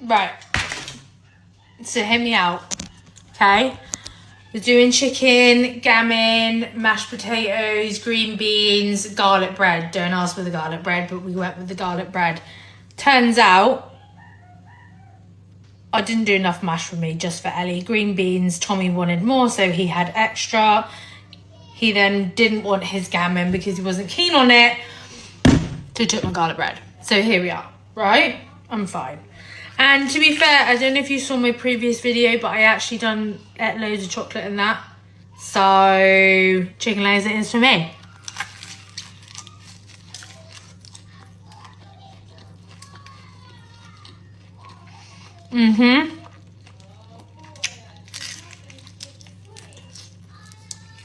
Right. So hear me out. Okay. We're doing chicken, gammon, mashed potatoes, green beans, garlic bread. Don't ask for the garlic bread, but we went with the garlic bread. Turns out, I didn't do enough mash for me, just for Ellie. Green beans, Tommy wanted more, so he had extra. He then didn't want his gammon because he wasn't keen on it. So took my garlic bread. So here we are, right? I'm fine. And to be fair, I don't know if you saw my previous video, but I actually ate loads of chocolate in that. So chicken layers it is for me.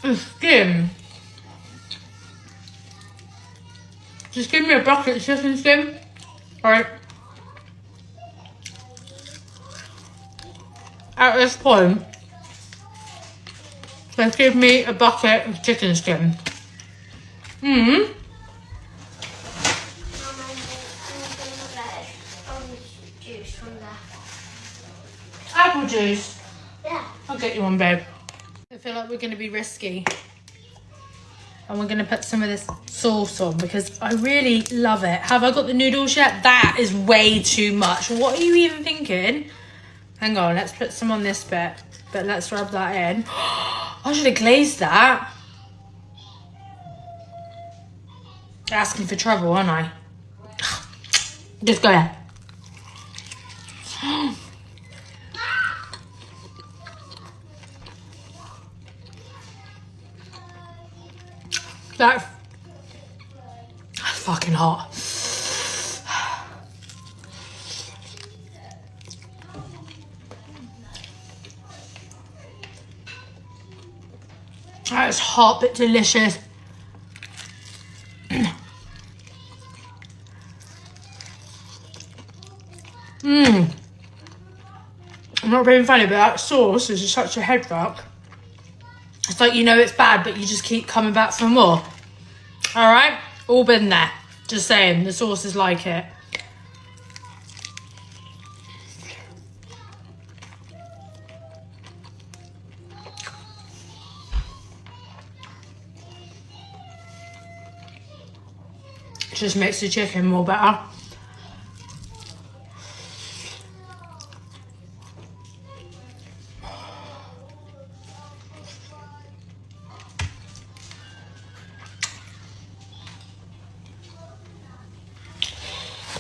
The skin. Just give me a bucket of chicken skin. Alright. At this point, let's give me a bucket of chicken skin. Apple juice? Yeah. I'll get you one, babe. I feel like we're going to be risky. And we're going to put some of this sauce on because I really love it. Have I got the noodles yet? That is way too much. What are you even thinking? Hang on, let's put some on this bit. But let's rub that in. I should have glazed that. Asking for trouble, aren't I? Just go ahead. That's fucking hot. That is hot but delicious. I'm not being funny, but that sauce is such a head fuck. It's like, you know it's bad, but you just keep coming back for more. Alright? All been there. Just saying, the sauce is like it. It just makes the chicken more better.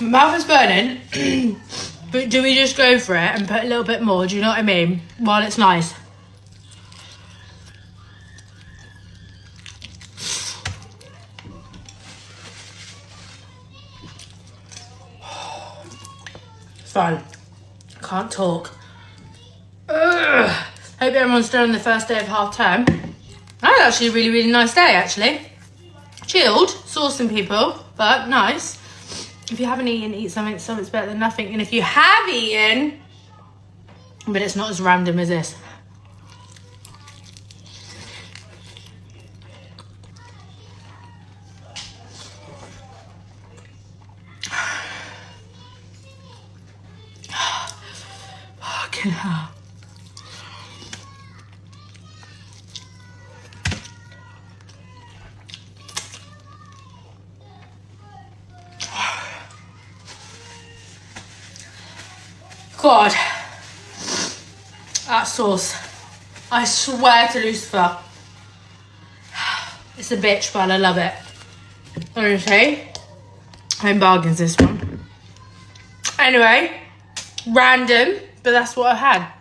My mouth is burning, but do we just go for it and put a little bit more, do you know what I mean? While it's nice. It's fine. Can't talk. Ugh. Hope everyone's still on the first day of half term. That was actually a really, really nice day, actually. Chilled, saw some people, but nice. If you haven't eaten, eat something. Something's better than nothing. And if you have eaten, but it's not as random as this. Fucking hell. God, that sauce, I swear to Lucifer, it's a bitch, but I love it. Honestly, home bargains this one. Anyway, random, but that's what I had.